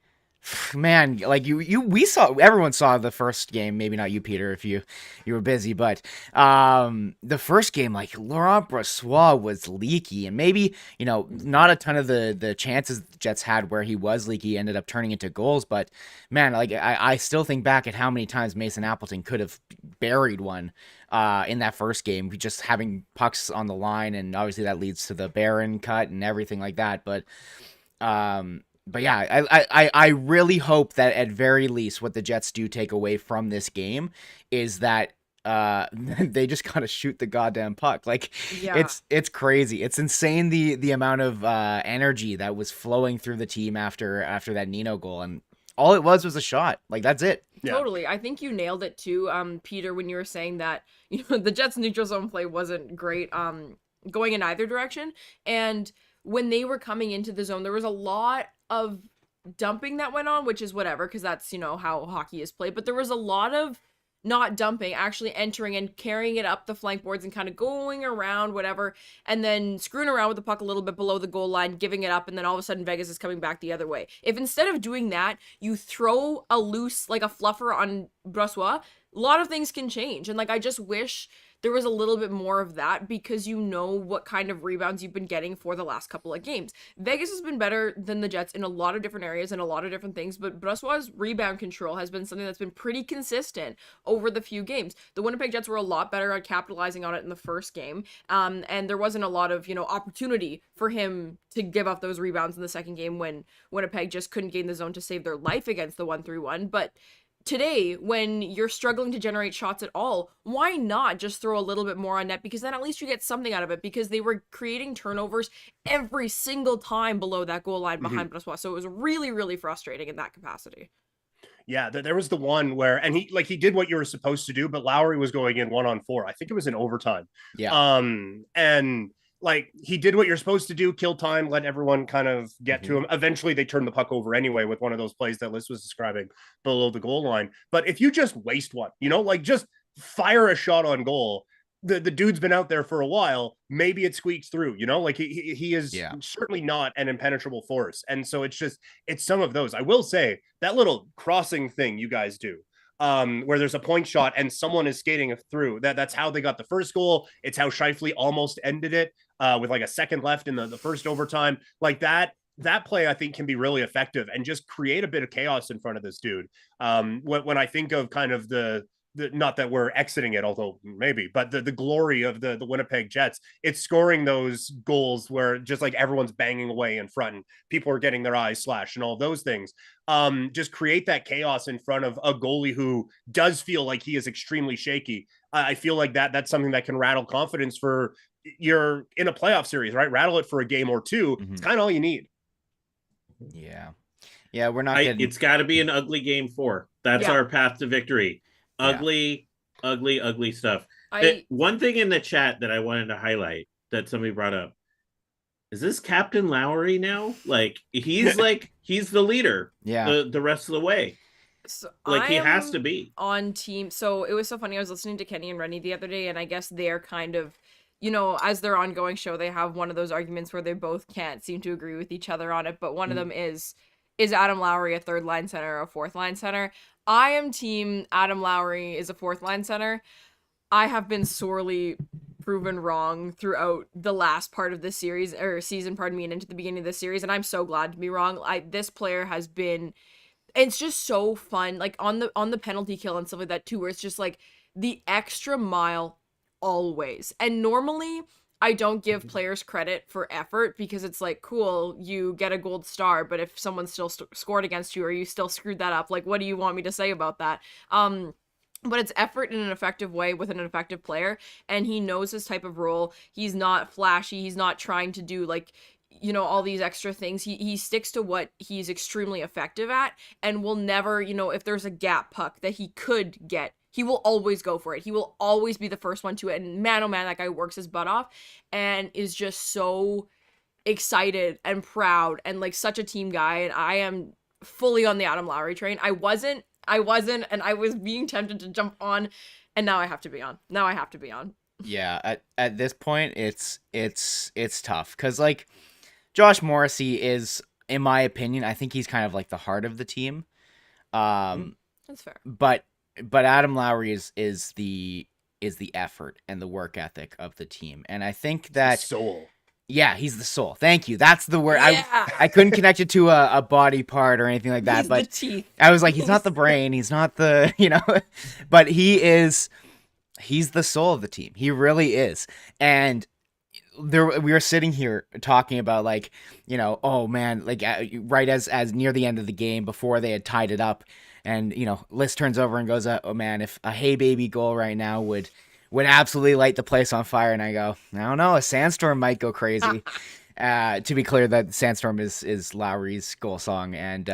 man, like everyone saw the first game, maybe not you, Peter, if you were busy, but the first game, like, Laurent Brossoit was leaky, and maybe, not a ton of the chances the Jets had where he was leaky ended up turning into goals, but man, like, I still think back at how many times Mason Appleton could have buried one in that first game, just having pucks on the line, and obviously that leads to the Barron cut and everything like that, but yeah, I really hope that at very least what the Jets do take away from this game is that they just gotta shoot the goddamn puck. Like, yeah. It's crazy. It's insane the amount of energy that was flowing through the team after that Nino goal, and all it was a shot. Like, that's it. Yeah. Totally. I think you nailed it too, Peter, when you were saying that the Jets' neutral zone play wasn't great going in either direction, and when they were coming into the zone, there was a lot of dumping that went on, which is whatever, because that's, how hockey is played. But there was a lot of not dumping, actually entering and carrying it up the flank boards and kind of going around, whatever, and then screwing around with the puck a little bit below the goal line, giving it up, and then all of a sudden Vegas is coming back the other way. If instead of doing that, you throw a loose, like a fluffer on Brossoit, a lot of things can change. And like, I just wish there was a little bit more of that, because you know what kind of rebounds you've been getting for the last couple of games. Vegas has been better than the Jets in a lot of different areas and a lot of different things, but Brossois' rebound control has been something that's been pretty consistent over the few games. The Winnipeg Jets were a lot better at capitalizing on it in the first game, and there wasn't a lot of, opportunity for him to give up those rebounds in the second game when Winnipeg just couldn't gain the zone to save their life against the 1-3-1. But today, when you're struggling to generate shots at all, why not just throw a little bit more on net? Because then at least you get something out of it, because they were creating turnovers every single time below that goal line behind Brossois. So it was really, really frustrating in that capacity. Yeah, there was the one where, and he did what you were supposed to do, but Lowry was going in 1-on-4. I think it was in overtime. Yeah. And like, he did what you're supposed to do, kill time, let everyone kind of get to him. Eventually, they turned the puck over anyway with one of those plays that Lyss was describing below the goal line. But if you just waste one, just fire a shot on goal, the dude's been out there for a while. Maybe it squeaks through, like he is certainly not an impenetrable force. And so it's some of those. I will say that little crossing thing you guys do, where there's a point shot and someone is skating through. That's how they got the first goal. It's how Scheifele almost ended it with like a second left in the first overtime. Like that play, I think, can be really effective and just create a bit of chaos in front of this dude. When I think of kind of the not that we're exiting it, although maybe, but the glory of the Winnipeg Jets, it's scoring those goals where just like everyone's banging away in front and people are getting their eyes slashed and all those things. Just create that chaos in front of a goalie who does feel like he is extremely shaky. I feel like that's something that can rattle confidence for you're in a playoff series, right? Rattle it for a game or two. It's kind of all you need. Yeah. Yeah, we're not getting... It's got to be an ugly game 4. That's our path to victory. Ugly stuff. One thing in the chat that I wanted to highlight that somebody brought up, is this Captain Lowry now? Like, he's he's the leader the rest of the way. So like, he has to be on team. So it was so funny. I was listening to Kenny and Rennie the other day, and I guess they're kind of, as their ongoing show, they have one of those arguments where they both can't seem to agree with each other on it. But one of them is Adam Lowry a third line center or a fourth line center? I am team Adam Lowry is a fourth line center. I have been sorely proven wrong throughout the last part of this series or season, and into the beginning of this series. And I'm so glad to be wrong. This player has been, it's just so fun. Like on the penalty kill and stuff like that too, where it's just like the extra mile always. And normally I don't give players credit for effort, because it's like, cool, you get a gold star, but if someone still scored against you or you still screwed that up, like, what do you want me to say about that? But it's effort in an effective way with an effective player, and he knows his type of role. He's not flashy. He's not trying to do all these extra things. He sticks to what he's extremely effective at, and will never, if there's a gap puck that he could get, he will always go for it. He will always be the first one to it. And man, oh man, that guy works his butt off and is just so excited and proud and like such a team guy. And I am fully on the Adam Lowry train. I wasn't, and I was being tempted to jump on, and now I have to be on. Yeah, at this point, it's tough, because like Josh Morrissey is, in my opinion, I think he's kind of like the heart of the team. That's fair. But Adam Lowry is the effort and the work ethic of the team, and I think that soul. Yeah, he's the soul. Thank you. That's the word. Yeah. I couldn't connect it to a body part or anything like that. He's but the teeth. I was like, he's not the brain. He's not the but he's the soul of the team. He really is. And we were sitting here talking about like, oh man, like right as near the end of the game before they had tied it up. And, Lyss turns over and goes, oh, man, if a hey baby goal right now would absolutely light the place on fire. And I go, I don't know, a sandstorm might go crazy. To be clear, that Sandstorm is Lowry's goal song. And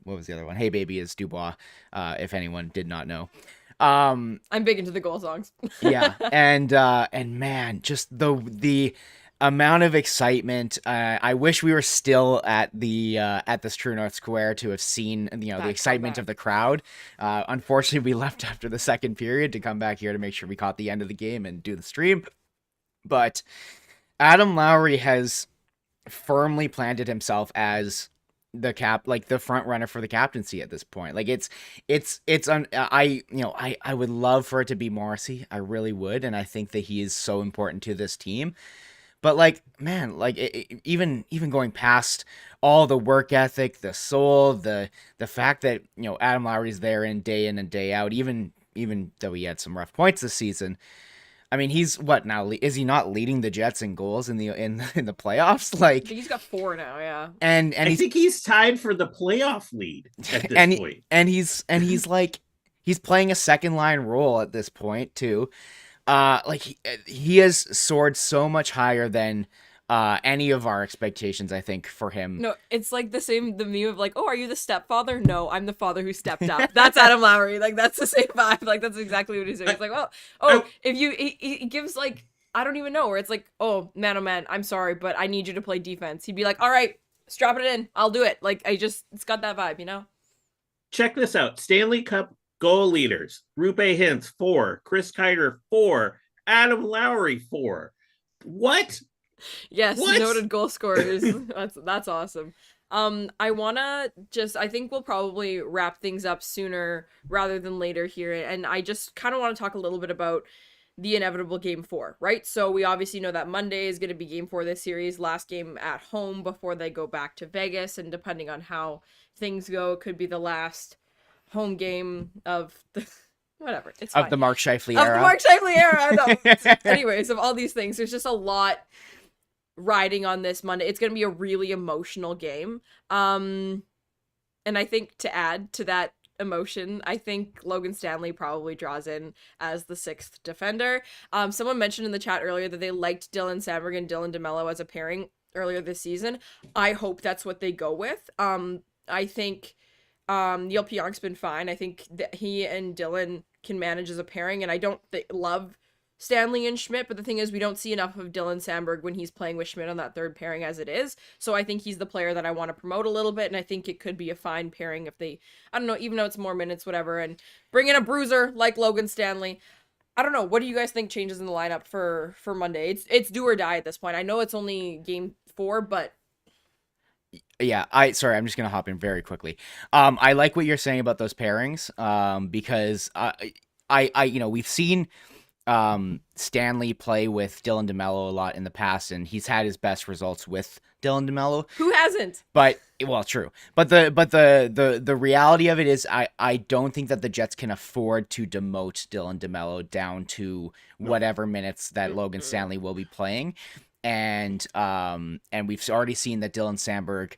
what was the other one? Hey baby is Dubois, if anyone did not know. I'm big into the goal songs. Yeah. And man, just the amount of excitement. I wish we were still at this True North Square to have seen the excitement of the crowd. Unfortunately, we left after the second period to come back here to make sure we caught the end of the game and do the stream. But Adam Lowry has firmly planted himself as the front runner for the captaincy at this point. Like I would love for it to be Morrissey. I really would, and I think that he is so important to this team. But like, man, like even going past all the work ethic, the soul, the fact that Adam Lowry's there in and day out, even though he had some rough points this season. I mean, he's what now? Is he not leading the Jets in goals in the playoffs? Like, I think he's got 4 now, yeah. And I think he's tied for the playoff lead at this point. And he's like he's playing a second line role at this point too. Like he has soared so much higher than any of our expectations, I think, for him. No, it's like the meme of like, oh, are you the stepfather? No, I'm the father who stepped up. That's Adam Lowry. Like, that's the same vibe. Like, that's exactly what he's doing. It's like, if you, he gives like, I don't even know, where it's like, oh man, I'm sorry, but I need you to play defense. He'd be like, all right, strap it in. I'll do it. Like, it's got that vibe, Check this out. Stanley Cup goal leaders. Rupe Hintz, 4. Chris Kreider, 4. Adam Lowry, 4. What? Yes, What? noted goal scorers. That's awesome. I think we'll probably wrap things up sooner rather than later here, and I just kind of want to talk a little bit about the inevitable game 4, right? So we obviously know that Monday is going to be game 4 of this series, last game at home before they go back to Vegas, and depending on how things go, it could be the last home game of the whatever. It's fine. Of the Mark Scheifele era. Of the Mark Scheifele era. Anyways, of all these things, there's just a lot riding on this Monday. It's going to be a really emotional game. And I think to add to that emotion, I think Logan Stanley probably draws in as the 6th defender. Someone mentioned in the chat earlier that they liked Dylan Sandberg and Dylan DeMello as a pairing earlier this season. I hope that's what they go with. I think Neil Pionk's been fine. I think that he and Dylan can manage as a pairing, and I don't love Stanley and Schmidt, but the thing is, we don't see enough of Dylan Sandberg when he's playing with Schmidt on that third pairing as it is. So I think he's the player that I want to promote a little bit, and I think it could be a fine pairing if they, I don't know, even though it's more minutes, whatever, and bring in a bruiser like Logan Stanley. I don't know. What do you guys think changes in the lineup for Monday? It's do or die at this point. I know it's only game 4, but yeah, I'm just gonna hop in very quickly. I like what you're saying about those pairings. Because we've seen Stanley play with Dylan DeMello a lot in the past, and he's had his best results with Dylan DeMello. Who hasn't? But well, true. But the reality of it is, I don't think that the Jets can afford to demote Dylan DeMello down to whatever minutes that Logan Stanley will be playing. And we've already seen that Dylan Sandberg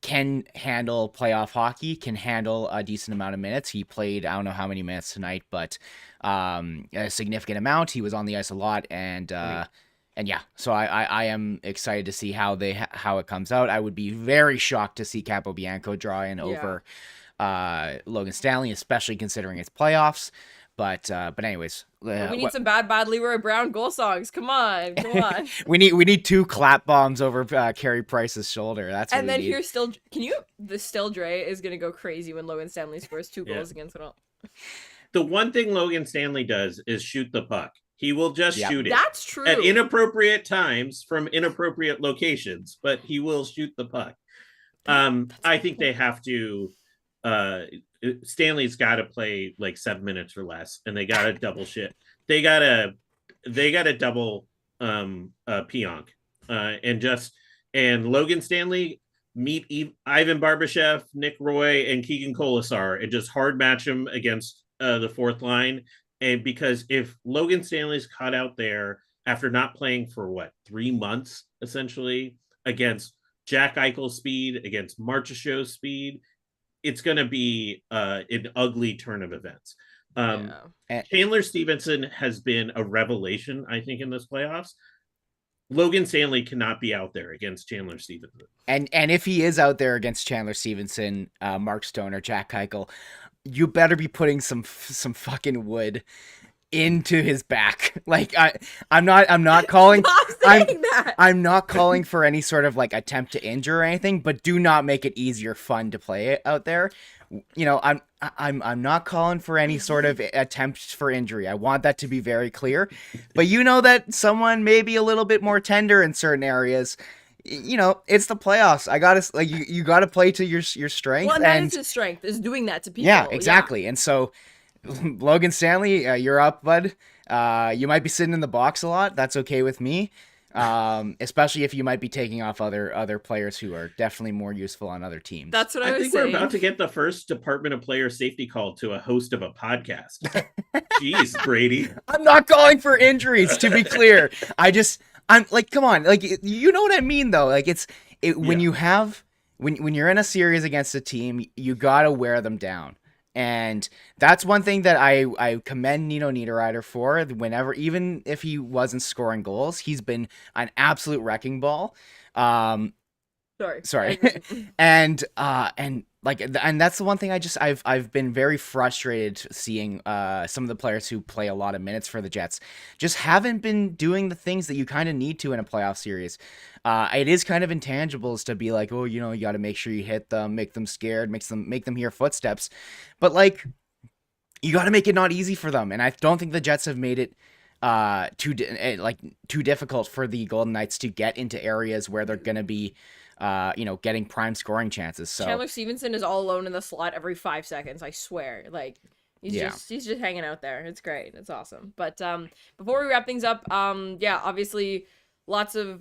can handle playoff hockey, can handle a decent amount of minutes. He played, I don't know how many minutes tonight, but a significant amount. He was on the ice a lot, and yeah, so I am excited to see how it comes out. I would be very shocked to see Capobianco draw in over Logan Stanley, especially considering it's playoffs. But anyways, we need some bad Leroy Brown goal songs. Come on. we need 2 clap bombs over Carey Price's shoulder. That's what and we then need. here's still Dre is gonna go crazy when Logan Stanley scores 2 goals against it all. The one thing Logan Stanley does is shoot the puck. He will just shoot it. That's true. At inappropriate times from inappropriate locations, but he will shoot the puck. I think they have to. Stanley's got to play like 7 minutes or less, and they got to double shit. They got to double Pionk, and Logan Stanley meet Ivan Barbashev, Nick Roy, and Keegan Colasar, and just hard match them against the fourth line. And because if Logan Stanley's caught out there after not playing for 3 months essentially against Jack Eichel's speed, against Marchessault's speed, it's going to be an ugly turn of events. Chandler Stevenson has been a revelation, I think, in this playoffs. Logan Stanley cannot be out there against Chandler Stevenson. And if he is out there against Chandler Stevenson, Mark Stone, or Jack Eichel, you better be putting some fucking wood into his back. Like I'm not calling I'm not calling for any sort of attempt to injure or anything, but do not make it easier fun to play it out there. I'm not calling for any sort of attempt for injury. I want that to be very clear. But that someone may be a little bit more tender in certain areas. it's the playoffs. I gotta like you gotta play to your strength. Well, and that is his strength, is doing that to people. Yeah, exactly. And so, Logan Stanley, you're up, bud. You might be sitting in the box a lot. That's okay with me. Especially if you might be taking off other players who are definitely more useful on other teams. That's what I was think saying. We're about to get the first Department of Player Safety call to a host of a podcast. Jeez, Brady. I'm not calling for injuries, to be clear. I'm like, come on, like, you know what I mean, though. Like, when you're in a series against a team, you gotta wear them down. And that's one thing that I commend Nino Niederreiter for. Whenever, even if he wasn't scoring goals, he's been an absolute wrecking ball. Sorry. and that's the one thing I've been very frustrated seeing some of the players who play a lot of minutes for the Jets just haven't been doing the things that you kind of need to in a playoff series. It is kind of intangibles to be like, oh, you got to make sure you hit them, make them scared, make them hear footsteps, but like, you got to make it not easy for them. And I don't think the Jets have made it too difficult for the Golden Knights to get into areas where they're going to be getting prime scoring chances. So Chandler Stevenson is all alone in the slot every 5 seconds. I swear, like he's just hanging out there. It's great. It's awesome. But before we wrap things up, obviously lots of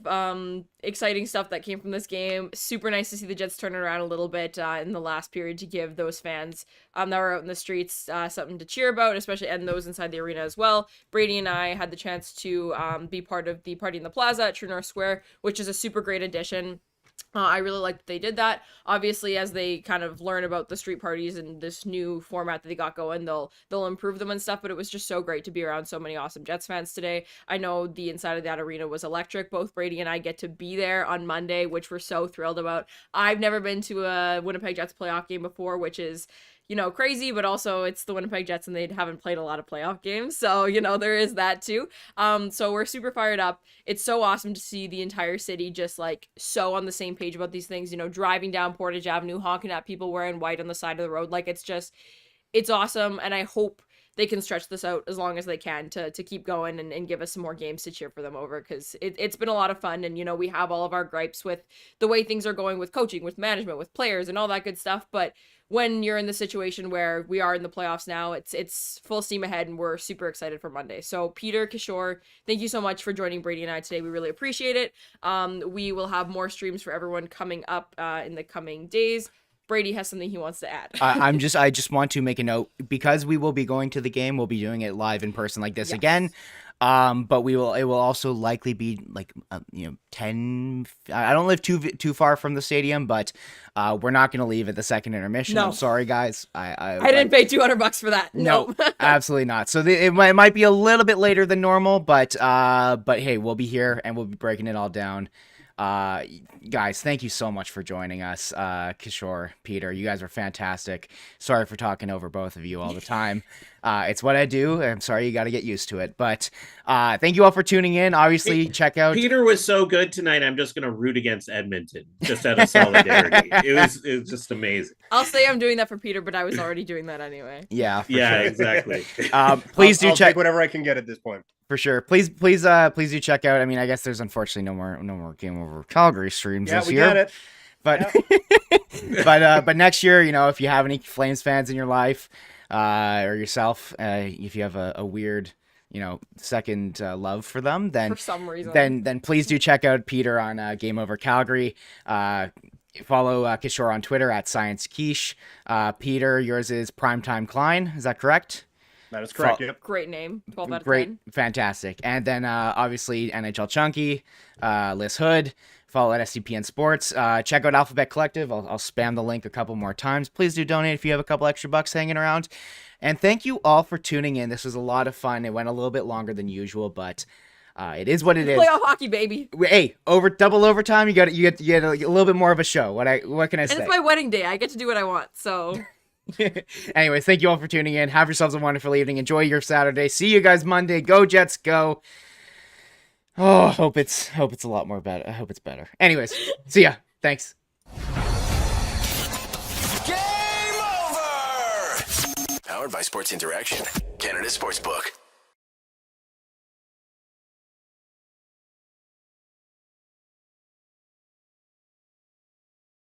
exciting stuff that came from this game. Super nice to see the Jets turn it around a little bit in the last period to give those fans that were out in the streets something to cheer about, especially and those inside the arena as well. Brady and I had the chance to be part of the party in the plaza at True North Square, which is a super great addition. I really like that they did that. Obviously, as they kind of learn about the street parties and this new format that they got going, they'll improve them and stuff, but it was just so great to be around so many awesome Jets fans today. I know the inside of that arena was electric. Both Brady and I get to be there on Monday, which we're so thrilled about. I've never been to a Winnipeg Jets playoff game before, which is crazy, but also it's the Winnipeg Jets and they haven't played a lot of playoff games. So, there is that too. So we're super fired up. It's so awesome to see the entire city just like so on the same page about these things, driving down Portage Avenue, honking at people wearing white on the side of the road. Like it's awesome. And I hope they can stretch this out as long as they can to keep going and give us some more games to cheer for them over, because it's been a lot of fun. And, we have all of our gripes with the way things are going with coaching, with management, with players and all that good stuff. But when you're in the situation where we are in the playoffs now, it's full steam ahead and we're super excited for Monday. So Peter, Kishore, thank you so much for joining Brady and I today. We really appreciate it. We will have more streams for everyone coming up in the coming days. Brady has something he wants to add. I just want to make a note, because we will be going to the game. We'll be doing it live in person like this again. But it will also likely be like 10. I don't live too far from the stadium, but we're not going to leave at the second intermission. No. I'm sorry, guys. I didn't pay $200 for that. No, absolutely not. So it might be a little bit later than normal, but hey, we'll be here and we'll be breaking it all down. Guys, thank you so much for joining us. Kishore, Peter, you guys are fantastic. Sorry for talking over both of you all the time. It's what I do. I'm sorry, you got to get used to it. But thank you all for tuning in. Obviously, check out. Peter was so good tonight. I'm just going to root against Edmonton just out of solidarity. It was just amazing. I'll say I'm doing that for Peter, but I was already doing that anyway. Yeah, for yeah, sure. Exactly. Please do I'll check take whatever I can get at this point. For sure. Please do check out. I mean, I guess there's unfortunately no more Game Over Calgary streams this year. Yeah, we get it. But but next year, if you have any Flames fans in your life, or yourself, if you have a weird, second love for them, then for some reason, then please do check out Peter on Game Over Calgary. Follow Kishore on Twitter at ScienceKish. Peter, yours is Primetime Klein. Is that correct? That is correct. Yep. Great name. 12 out of 10. Great, fantastic. And then obviously NHL Chunky, Liz Hood. Follow at SCPN Sports. Check out Alphabet Collective. I'll spam the link a couple more times. Please do donate if you have a couple extra bucks hanging around. And thank you all for tuning in. This was a lot of fun. It went a little bit longer than usual, but it is what it is. Playoff hockey, baby. Hey, double overtime. You get a little bit more of a show. What can I say? And it's my wedding day. I get to do what I want. So. Anyways, thank you all for tuning in. Have yourselves a wonderful evening. Enjoy your Saturday. See you guys Monday. Go Jets, go. Oh, hope it's a lot more better. I hope it's better. Anyways, see ya. Thanks. Game over! Powered by Sports Interaction, Canada Sportsbook.